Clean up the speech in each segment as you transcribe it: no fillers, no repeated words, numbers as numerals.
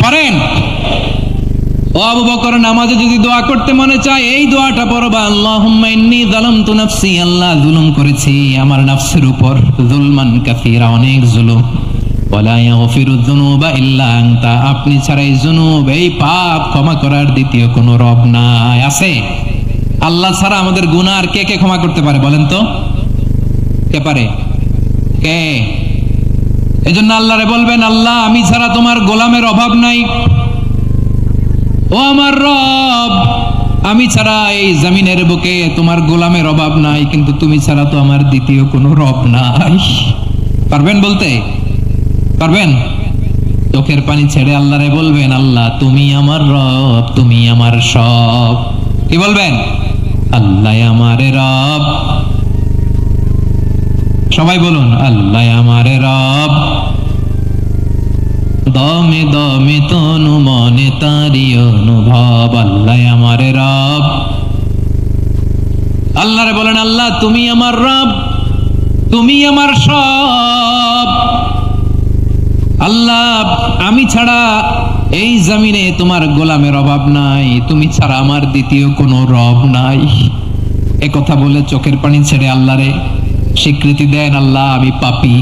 পারেন? ও আবু বকর, নামাজে যদি দোয়া করতে মনে চায় এই দোয়াটা পড়বা, আল্লাহুম্মা ইন্নী যালামতু নাফসি, আল্লাহ জুলুম করেছি আমার নফসের উপর, যুলমান কাসীরা, অনেক জুলুম, ওয়ালা ইয়াগফিরুয যুনুবা ইল্লা আনতা, আপনি ছাড়া এই যুনুব, এই পাপ ক্ষমা করার দ্বিতীয় কোনো রব নাই। আছে? আল্লাহ ছাড়া আমাদের গুনাহ আর কে কে ক্ষমা করতে পারে বলেন তো? কে পারে? কে? এজন্য আল্লাহরে বলবেন, আল্লাহ আমি ছাড়া তোমার গোলামের অভাব নাই, ও আমার রব আমি ছাড়া এই জমিনের বুকে তোমার গোলামের অভাব নাই, কিন্তু তুমি ছাড়া তো আমার দ্বিতীয় কোনো রব নাই। পারবেন বলতে? পারবেন? চোখের পানি ছেড়ে আল্লাহরে বলবেন, আল্লাহ তুমি আমার রব, তুমি আমার সব। কি বলবেন? আল্লাহ আমারে রব। সবাই বলুন, আল্লাহ আমারে রব, দমে দমে তনু মনে তারি অনুভব, আল্লাহ আমারে রব। আল্লাহরে বলেন, আল্লাহ তুমি আমার রব, তুমি আমার সব। আল্লাহ আমি ছাড়া এই জমিনে তোমার গোলামের অভাব নাই, তুমি ছাড়া আমার দ্বিতীয় কোনো রব নাই। এ কথা বলে চোখের পানি ছেড়ে আল্লাহরে স্বীকৃতি দেন, আল্লাহ আমি পাপী,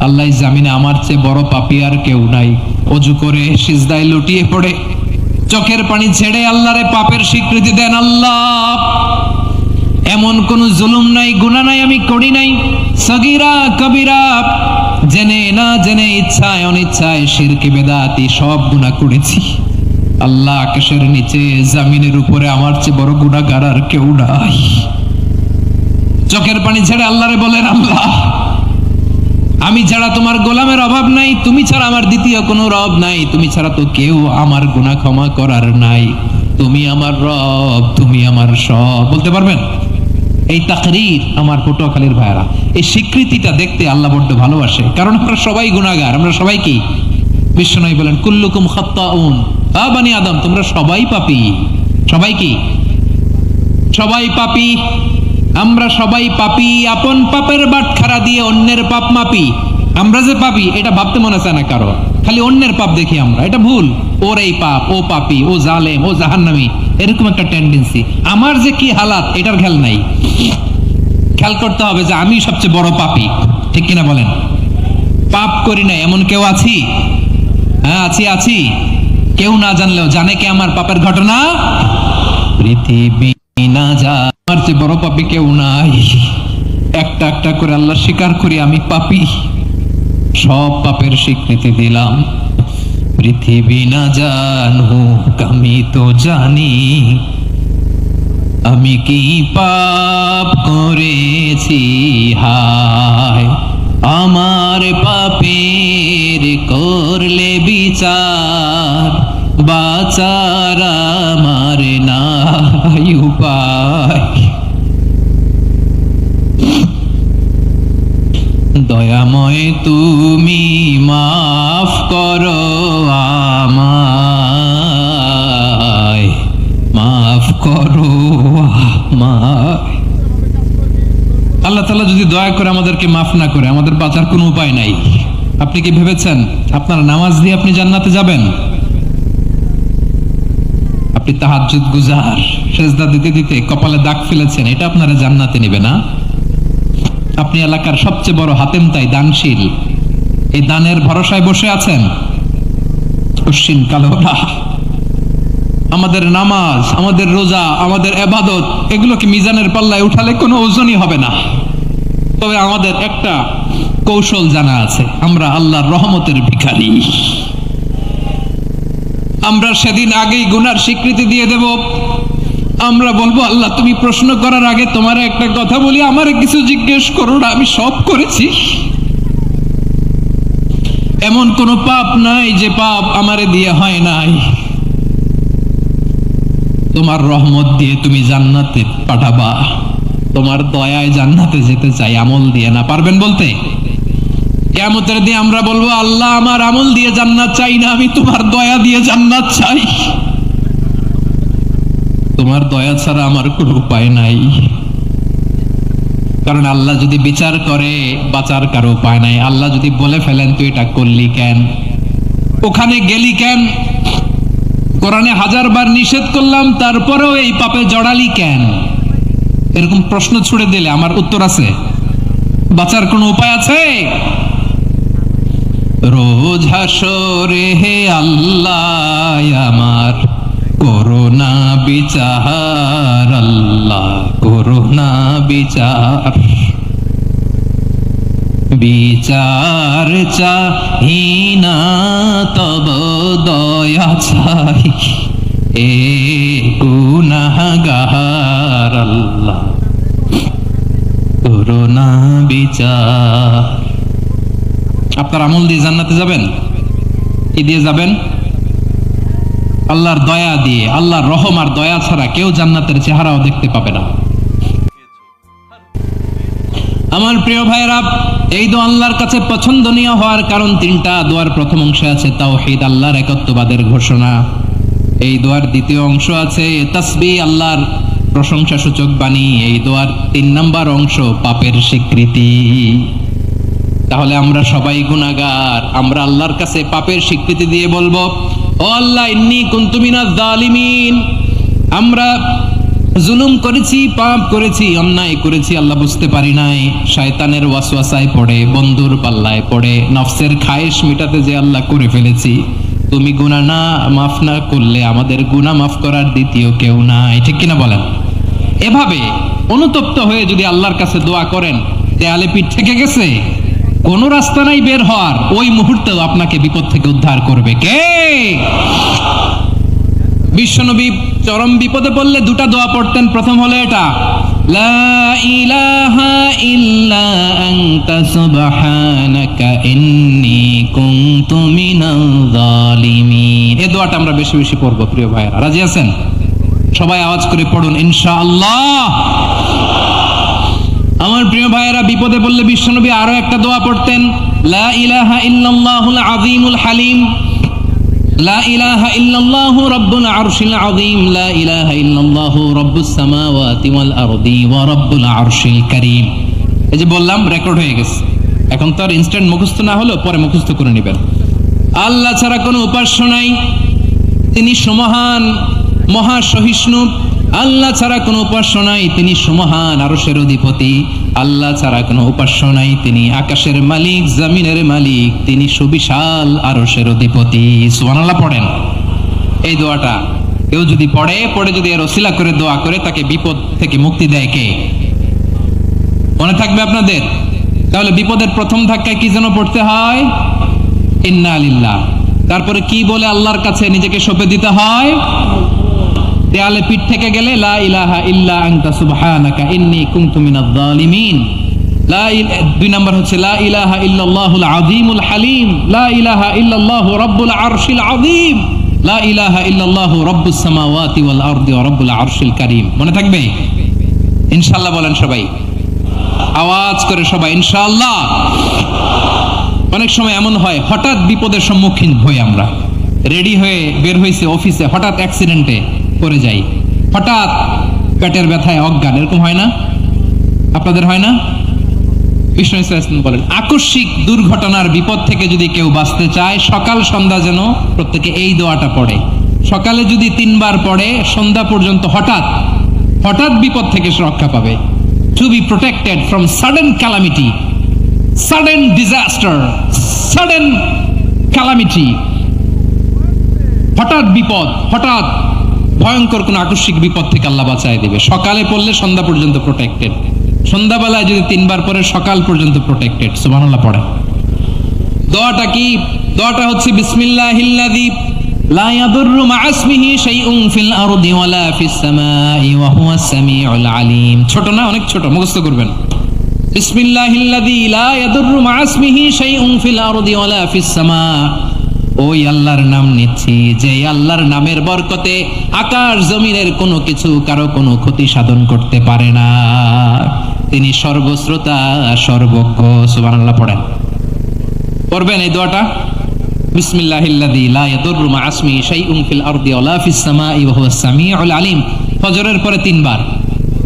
আল্লাহ জামিনে আমার চেয়ে বড় পাপী আর কেউ নাই। অজু করে সিজদায় লুটিয়ে পড়ে চোখের পানি ছেড়ে আল্লাহরে পাপের স্বীকৃতি দেন, আল্লাহ এমন কোন জুলুম নাই, গুনাহ নাই আমি করি নাই, সগীরা কবিরা, জেনে না জেনে, ইচ্ছায় অনিচ্ছায়, শিরকে বেদাতি সব গুনাহ করেছি। আল্লাহ আকাশের নিচে জমিনের উপরে আমার চেয়ে বড় গুনাহগার আর কেউ নাই। চোখের পানি ছেড়ে আল্লাহরে বলেন, আল্লাহ আমি ছাড়া তোমার গোলামের অভাব নাই, তুমি ছাড়া আমার দ্বিতীয় কোনো রব নাই, তুমি ছাড়া তো কেউ আমার গুনাহ ক্ষমা করার নাই, তুমি আমার রব, তুমি আমার সব। বলতে পারবেন? এই তাকরীর আমার পটুয়াখালীর ভাইরা, এই স্বীকৃতিটা দেখতে আল্লাহ বড্ড ভালোবাসে, কারণ আমরা সবাই গুনাহগার, আমরা সবাই কি? বিশ্বনবী বলেন, কুল্লুকুম খাত্তাউন, আ বানি আদম তোমরা সবাই পাপী। সবাই কি? সবাই পাপী। আমরা সবাই পাপী, আপন পাপের বাটখারা দিয়ে অন্যের পাপ মাপি। আমরা যে পাপী এটা ভাবতে মনে চায় না কারো, খালি অন্যের পাপ দেখি আমরা, এটা ভুল। ওর এই পাপ, ও পাপী, ও জালেম, ও জাহান্নামী, এরকম একটা টেন্ডেন্সি। আমার যে কি হালাত এটার খেয়াল নাই। খেয়াল করতে হবে যে আমি সবচেয়ে বড় পাপী, ঠিক কিনা বলেন? পাপ করি না এমন কেউ আছি? হ্যাঁ আছি, আছি। কেউ না জানলেও জানে কে আমার পাপের ঘটনা? পৃথিবী না যা, আমার চেয়ে বড় পাপী কেউ নাই। একটা একটা করে আল্লাহ স্বীকার করি আমি পাপী, সব পাপের স্বীকৃতি দিলাম। পৃথিবী না জানুক আমি তো জানি, আমি কি পাপ করেছি, হায় আমার পাপের করলে বিচার, বাঁচার আমার নাই উপায়। দয়াময় তুমি মাফ করো আমায়, মাফ করো আমায়। আল্লাহ তাআলা যদি দয়া করে আমাদেরকে মাফ না করে, আমাদের বাঁচার কোনো উপায় নাই। আপনি কি ভেবেছেন আপনার নামাজ দিয়ে আপনি জান্নাতে যাবেন? আপনি তাহাজ্জুদ গুজার, সেজদা দিতে দিতে কপালে দাগ ফেলেছেন, এটা আপনারা জান্নাতে নেবে না? আপনি এলাকার সবচেয়ে বড় হাতেম তাই দানশীল, এই দানের ভরসায় বসে আছেন, কশিন কালো না। আমাদের নামাজ, আমাদের রোজা, আমাদের ইবাদত, এগুলোকে মিজানের পাল্লায় উঠালে কোনো ওজনই হবে না। তবে আমাদের একটা কৌশল জানা আছে, আমরা আল্লাহর রহমতের ভিখারি। আমরা সেদিন আগেই গুনার স্বীকৃতি দিয়ে দেব। আমরা বলবো, আল্লাহ তুমি প্রশ্ন করার আগে তোমার একটা কথা বলি, আমারে কিছু জিজ্ঞেস করো না, আমি সব করেছি। এমন কোন পাপ নাই যে পাপ আমারে দিয়ে হয় নাই। তোমার রহমত দিয়ে তুমি জান্নাতে পাঠাবা, তোমার দয়ায় জান্নাতে যেতে চাই, আমল দিয়ে না। পারবেন বলতে? কিয়ামতের দিন আমরা বলবো, আল্লাহ আমার আমল দিয়ে জান্নাত চাই না, আমি তোমার দয়া দিয়ে জান্নাত চাই। তোমার দয়া ছাড়া আমার কোনো উপায় নাই। কারণ আল্লাহ যদি বিচার করে বাঁচার কারো উপায় নাই। আল্লাহ যদি বলে ফেলেন তুই এটা করলি কেন, ওখানে গেলি কেন? কোরআনে 1000 বার নিষেধ করলাম, তারপরেও এই পাপে জড়ালি কেন? এরকম প্রশ্ন ছুড়ে দিলে আমার উত্তর আছে? বাঁচার কোনো উপায় আছে? রোজ হাসরে হে আল্লাহ আমার করোনা বিচার, আল্লাহ করোনা বিচার, বিচার চাহি না তব দয়া চাই, এ গুনাহগার আল্লাহ করোনা বিচার। আপনার আমল দিয়ে জান্নাতে যাবেন? কি দিয়ে যাবেন? আল্লাহর দয়া দিয়ে। আল্লাহর রহম আর দয়া ছাড়া কেউ জান্নাতের চেহারাও দেখতে পাবে না। আমার প্রিয় ভাইরা, এই দোয়া আল্লাহর কাছে পছন্দনীয় হওয়ার কারণ তিনটা। দোয়ার প্রথম অংশে আছে তাওহীদ, আল্লাহর একত্ববাদের ঘোষণা। এই দোয়ার দ্বিতীয় অংশ আছে তাসবিহ, আল্লাহর প্রশংসা সূচক বাণী। এই দোয়ার 3 নাম্বার অংশ পাপের স্বীকৃতি। তাহলে আমরা সবাই গুনাহগার। আমরা আল্লাহর কাছে পাপের স্বীকৃতি দিয়ে বলবো, ও আল্লাহ ইন্নী কুনতু মিনাজ জালিমিন, আমরা জুলুম করেছি, পাপ করেছি, অন্যায় করেছি, আল্লাহ বুঝতে পারি নাই। শয়তানের ওয়াসওয়াসায় পড়ে, বন্ধুর পাল্লায় পড়ে, নফসের খায়েশ মিটাতে যে আল্লাহ করে ফেলেছি। তুমি গুনাহ না মাফ না করলে আমাদের গুনাহ মাফ করার দ্বিতীয় কেউ নাই। ঠিক কিনা বলেন? এভাবে অনুতপ্ত হয়ে যদি আল্লাহর কাছে দোয়া করেন, দেয়ালে পিঠ থেকে গেছে, কোনো রাস্তা নাই বের হওয়ার, ওই মুহূর্তেও আপনাকে বিপদ থেকে উদ্ধার করবে কে? বিশ্বনবী চরম বিপদে পড়লে 2টা দোয়া পড়তেন। প্রথম হলো এটা, লা ইলাহা ইল্লা আনতা সুবহানাকা ইন্নী কুনতু মিনাল জালিমিন। এই দোয়াটা আমরা বেশি বেশি পড়ব প্রিয় ভাইরা। রাজি আছেন? সবাই আওয়াজ করে পড়ুন ইনশাআল্লাহ। আমার প্রিয় ভাইয়েরা, বিপদে পড়লে বিশ্বনবী আরো একটা দোয়া পড়তেন, লা ইলাহা ইল্লাল্লাহুল আযীমুল হালিম, লা ইলাহা ইল্লাল্লাহু রাব্বুল আরশিল আযীম, লা ইলাহা ইল্লাল্লাহু রাব্বুস সামাওয়াতি ওয়াল আরদি ওয়া রাব্বুল আরশিল কারীম। এই যে বললাম, রেকর্ড হয়ে গেছে। এখন তো আর ইনস্ট্যান্ট মুখস্থ না হলো, পরে মুখস্থ করে নেবেন। আল্লাহ ছাড়া কোনো উপাস্য নাই, তিনি সমহান মহা সহিষ্ণু। আল্লাহ ছাড়া কোনো উপাস্য নাই, তিনি সুমহান আরশের অধিপতি। আল্লাহ ছাড়া কোনো উপাস্য নাই, তিনি আকাশের মালিক, জমিনের মালিক, তিনি সুবিশাল আরশের অধিপতি। সুবহানাল্লাহ পড়েন। এই দোয়াটা কেউ যদি পড়ে যদি এর ওসিলা করে দোয়া করে, তাকে বিপদ থেকে মুক্তি দেয় কে? মনে থাকবে আপনাদের? তাহলে বিপদের প্রথম ধাক্কায় কি যেন পড়তে হয়? ইন্না লিল্লাহ। তারপরে কি বলে আল্লাহর কাছে নিজেকে সঁপে দিতে হয়? দেয়ালে পিঠ থেকে গেলে লা ইলাহা ইল্লা আনতা সুবহানাকা ইন্নী কুনতু মিনাজ জালিমিন। 2 নাম্বার হচ্ছে লা ইলাহা ইল্লাল্লাহুল আযীমুল হালিম, লা ইলাহা ইল্লাল্লাহু রাব্বুল আরশিল আযীম, লা ইলাহা ইল্লাল্লাহু রাব্বুস সামাওয়াতি ওয়াল আরদি ওয়া রাব্বুল আরশিল কারীম। মনে থাকবে? ইনশাআল্লাহ বলেন সবাই, আওয়াজ করে সবাই ইনশাআল্লাহ। অনেক সময় এমন হয়, হঠাৎ বিপদের সম্মুখীন হই আমরা, রেডি হয়ে বের হইছে অফিসে, হঠাৎ অ্যাক্সিডেন্টে পড়ে যাই, হঠাৎ পেটের ব্যথায় অজ্ঞান। এরকম হয় না? আপনাদের হয় না? বিষ্ণু ইসলাম বলেন, আকস্মিক দুর্ঘটনার বিপদ থেকে যদি কেউ বাঁচতে চায়, সকাল সন্ধ্যা যেন প্রত্যেকে এই দোয়াটা পড়ে। সকালে যদি 3 বার পড়ে, সন্ধ্যা পর্যন্ত হঠাৎ হঠাৎ বিপদ থেকে সে রক্ষা পাবে। To be protected from sudden calamity, sudden disaster, sudden calamity. হঠাৎ বিপদ, হঠাৎ ভয়ঙ্কর কোন আকস্মিক বিপদ থেকে আল্লাহ বাঁচায় দিবে। সকালে পড়লে সন্ধ্যা পর্যন্ত প্রোটেক্টেড, সন্ধ্যাবেলায় যদি 3 বার পরে সকাল পর্যন্ত প্রোটেক্টেড। সুবহানাল্লাহ পড়ে। দোয়াটা কি? দোয়াটা হচ্ছে বিসমিল্লাহিল্লাযী লা ইয়াদুররু মা ইসমিহি শাইউন ফিল আরদি ওয়ালা ফিস সামাই ওয়া হুয়াস সামিউল আলিম। ছোট না? অনেক ছোট, মুখস্থ করবেন। বিসমিল্লাহিল্লাযী লা ইয়াদুররু মা ইসমিহি শাইউন ফিল আরদি ওয়ালা ফিস সামা। ওই আল্লাহর নাম নিচ্ছি, যে আল্লাহর নামের বরকতে আকাশ জমিনের কোনো কিছু কারো কোনো ক্ষতি সাধন করতে পারে না। তিনি সর্বশ্রোতা, সর্বজ্ঞ। সুবহানাল্লাহ পড়েন। পড়বেন এই দোয়াটা, বিসমিল্লাহিল্লাযী লা ইয়াদুররু মা ইসমিহি শাইউন ফিল আরদি ওয়ালা ফিস সামাই ওয়া হুয়াস সামিউল আলিম। ফজরের পরে 3 বার,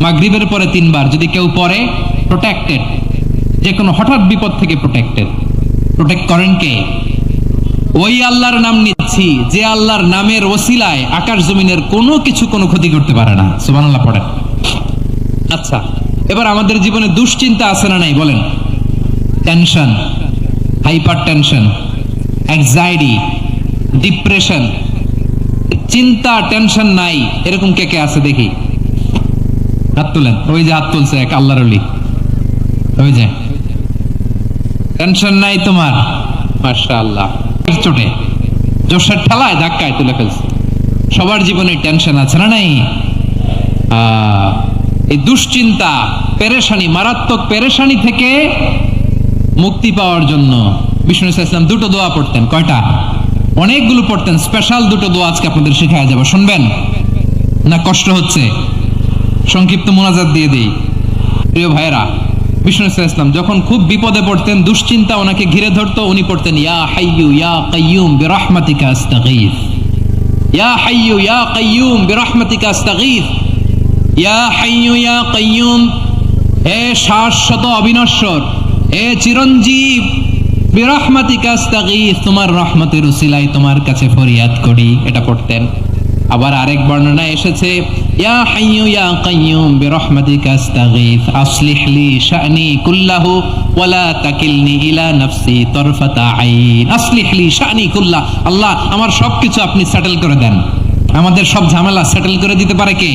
মাগরিবের পরে 3 বার যদি কেউ পড়ে, প্রোটেক্টেড, যে কোনো হঠাৎ বিপদ থেকে প্রোটেক্টেড। প্রোটেক্ট করেন কে? ওই আল্লাহর নাম নিচ্ছি যে আল্লাহর নামের ওসিলায় আকাশ জমিনের কোনো কিছু কোনো ক্ষতি করতে পারে না। সুবহানাল্লাহ পড়েন। আচ্ছা, এবার আমাদের জীবনে দুশ্চিন্তা আছে না নাই বলেন? Tension, hyper tension, anxiety, depression, চিন্তা টেনশন নাই এরকম কে কে আছে দেখি, হাত তুলেন। ওই যে হাত তুলছে এক আল্লাহর ওলি, ওই যে টেনশন নাই তোমার, মাশাআল্লাহ। চোটে জোশের ঠেলায় ধাক্কায় তুলে ফেলছে। সবার জীবনে টেনশন আছে না নাই? এই দুশ্চিন্তা, পেরেশানি, মারাত্মক পেরেশানি থেকে মুক্তি পাওয়ার জন্য বিষ্ণু ইসলাম দুটো দোয়া পড়তেন। কয়টা? অনেকগুলো পড়তেন। স্পেশাল দুটো দোয়া আজকে আপনাদের শেখায়া যাব, শুনবেন না? কষ্ট হচ্ছে? সংক্ষিপ্ত মোনাজাত দিয়ে দিই। প্রিয় ভাইয়েরা, বিষ্ণু ইসলাম যখন খুব বিপদে পড়তেন, দুশ্চিন্তা ওনাকে ঘিরে ধরতো, উনি পড়তেন ইয়া হাইয়ু ইয়া কাইয়ুম বিরহমাতিকা আস্তাগীথ, ইয়া হাইয়ু ইয়া কাইয়ুম বিরহমাতিকা আস্তাগীথ, ইয়া হাইয়ু ইয়া কাইয়ুম, হে শাশ্বত অবিনশ্বর, হে চিরঞ্জীব, বিরহমাতিকা আস্তাগীথ, তোমার রহমতের উসিলায় তোমার কাছে ফরিয়াদ করি। এটা পড়তেন। আবার আরেক বর্ণনায় এসেছে ইয়া হাইয়ু ইয়া কাইয়ুম বিরহমাতিকা আস্তাগীথ আসলিহ লি শা'নি কুল্লাহু ওয়া লা তাকিলনি ইলা নাফসি তারফাতা আইন। আসলিহ লি শা'নি কুল্লাহ, আল্লাহ আমার সবকিছু আপনি সেটেল করে দেন। আমাদের সব ঝামেলা সেটেল করে দিতে পারে কে?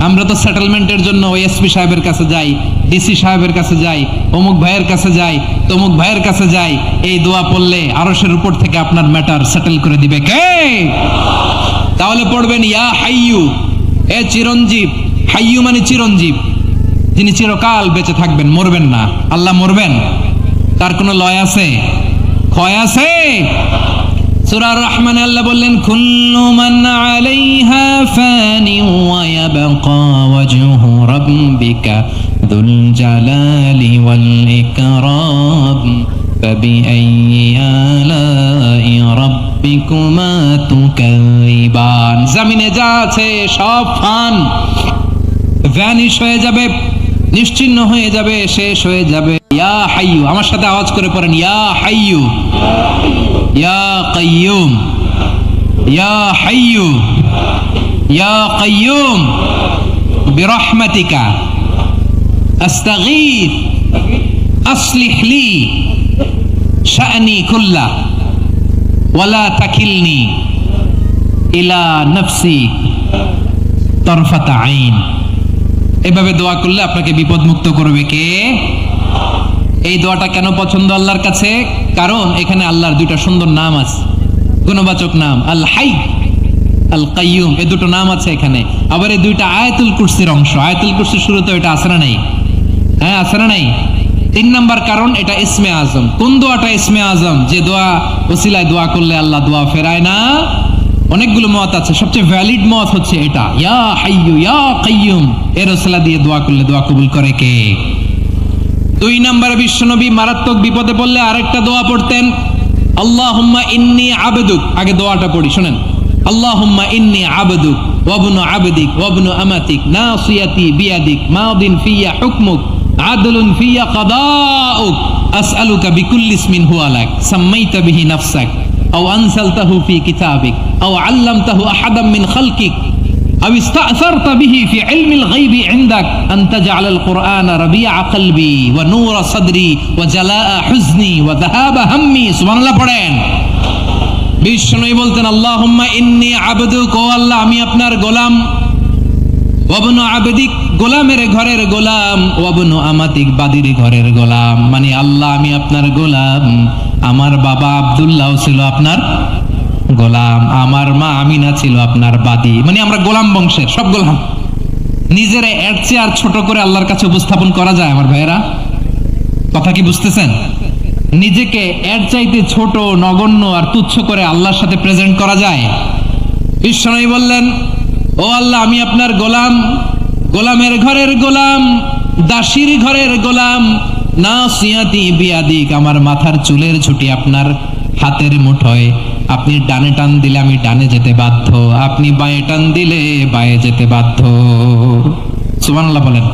আমরা তো সেটেলমেন্টের জন্য ওই এসপি সাহেবের কাছে যাই, ডিসি সাহেবের কাছে যাই, অমুক ভাইয়ের কাছে যাই, তমুক ভাইয়ের কাছে যাই। এই দোয়া পড়লে আরশের উপর থেকে আপনার ম্যাটার সেটেল করে দিবে কে? তাহলে পড়বেন ইয়া হাইয়ু, এ চিরঞ্জীব। হাইয়ু মানে চিরঞ্জীব, যিনি চিরকাল বেঁচে থাকবেন, মরবেন না। আল্লাহ মরবেন? তার কোনো লয় আছে? ক্ষয় আছে? সূরা রহমানে আল্লাহ বললেন কুল্লু মান আলাইহা ফানি ওয়া ইয়াবকা ওয়াজহু রাব্বিকা যুল জালালি ওয়াল ইকরাম ফাবিআইয়ি আলাই রাব্বিকুমা তুকাযিবান। জমিনে যা আছে সব ফান, ভ্যানিশ হয়ে যাবে, নিশ্চিহ্ন হয়ে যাবে, শেষ হয়ে যাবে। ইয়া হাইয়ু, আমার সাথে আওয়াজ করে পড়েন ইয়া হাইয়ু ইয়া কাইয়ুম, ইয়া হাইয়ু ইয়া কাইয়ুম বিরহমাতিকা আস্তাগীথ আসলিহ লি শা'নি কুল্লাহ ওয়া লা তাকিলনি ইলা নাফসি তারফাতা আইন। এভাবে দোয়া করলে আপনাকে বিপদ মুক্ত করবে কে? এই দোয়াটা কেন পছন্দ আল্লাহর কাছে? কারণ এখানে আল্লাহর দুইটা সুন্দর নাম আছে, গুণবাচক নাম, আল হাই, আল কাইয়ুম, এই দুটো নাম আছে এখানে। আবার এই দুইটা আয়াতুল কুরসির অংশ। আয়াতুল কুরসির শুরুতে এটা আছে না নাই? হ্যাঁ, আছে না নাই? 3 নাম্বার কারণ এটা ইসমে আজম। কোন দোয়াটা ইসমে আজম? যে দোয়া ওসিলায় দোয়া করলে আল্লাহ দোয়া ফেরায় না। অনেকগুলো মত আছে, সবচেয়ে ভ্যালিড মত হচ্ছে এটা, ইয়া হাইয়ু ইয়া কাইয়ুম, এর ওসিলা দিয়ে দোয়া করলে দোয়া কবুল করে কে? 2 নম্বরে বিশ্বনবী মারাত্মক বিপদে পড়লে আরেকটা দোয়া পড়তেন, আল্লাহুম্মা ইন্নী আবদুক। আগে দোয়াটা পড়ি, শুনেন। আল্লাহুম্মা ইন্নী আবদুক ওয়া ইবনু আবদিক ওয়া ইবনু আমাতিক নাসিয়াতি বিয়াদিক মাদিন ফিয়া হুকমুক আদলুন ফিয়া কাদাউক আসআলুকা বিকুল্লি ইসমিন হুয়া লাক সাম্মাইতা বিহি নাফসাক আও আনসালতাহু ফি কিতাবিক আও আল্লামতাহু আহাদাম মিন খালকিক أو استأثرت به في علم الغيب عندك أن تجعل القرآن ربيع قلبي ونور صدري وجلاء حزني وذهاب همي। سبحان الله পড়েন। বিষ্ণু বলতেন আল্লাহুম্মা ইন্নী আবদুক, ও আল্লাহ আমি আপনার গোলাম, ওয়াবনু আবদিক, গোলামের ঘরের গোলাম, ওয়াবনু আমাতিক, বাদির ঘরের গোলাম। মানে আল্লাহ আমি আপনার গোলাম। আমার বাবা আব্দুল্লাহ ছিল আপনার গোলাম, আমার মা আমিনা ছিল আপনার বাদী। মানে আমরা গোলাম বংশের, সব গোলাম। নিজের এর চেয়ে আর ছোট করে আল্লাহর কাছে উপস্থাপন করা যায় আমার ভাইয়েরা? কথা কি বুঝতেছেন? নিজেকে এর চাইতে ছোট, নগণ্য আর তুচ্ছ করে আল্লাহর সাথে প্রেজেন্ট করা যায়? বিশ্বনবী বললেন, ও আল্লাহ আমি আপনার গোলাম, গোলামের ঘরের গোলাম, দাসীর ঘরের গোলাম, নাসিয়াতি বিয়াদিক, আমার মাথার চুলের ছুটি আপনার হাতের মুঠোয়। আপনি ডানে টান দিলে আমি ডানে যেতে বাধ্য, আপনি বাঁয়ে টান দিলে বাঁয়ে যেতে বাধ্য। সুবহানাল্লাহ বলেন।